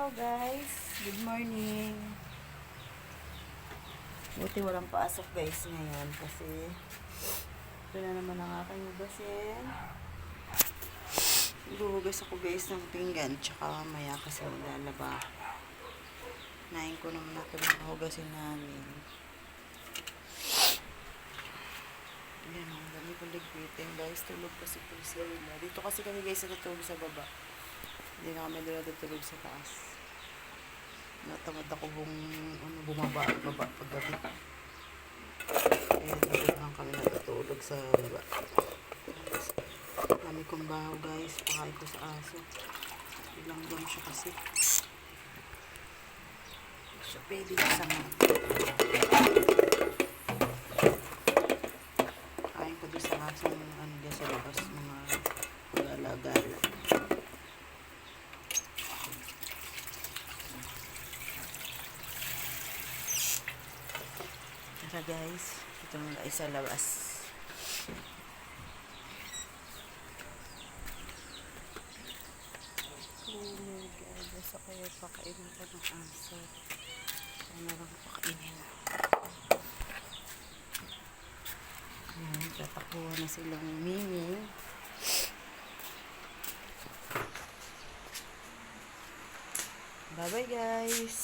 araw guys. Good morning. Buti walang pasok guys ngayon kasi ito na naman ang aking hugasin. Buhugas ako guys ng pinggan tsaka maya kasi maglalaba. Nain ko naman na ito ng hugasin namin. Yan ang dami kong ligpitin guys. Tulog kasi po sila. Dito kasi kami guys natutulog sa baba. Hindi na kami doon natutulog sa taas. Natamad ako bumaba at baba paggabi. Kaya dito lang kami natutulog sa baba. Dami kong bahaw guys. Pakain ko sa aso. Ilang buwan siya kasi. Siya pwede sa mga. Kain ko doon sa aso dyan sa labas. Mga gala-gala. Tara guys, ito na guys sa labas. Oh my god, basta kaya pakainin ko ng aso. Kaya na lang pakainin. Ayan, tatakuha na silang mimi. Bye bye guys.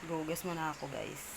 Gugas muna ako guys.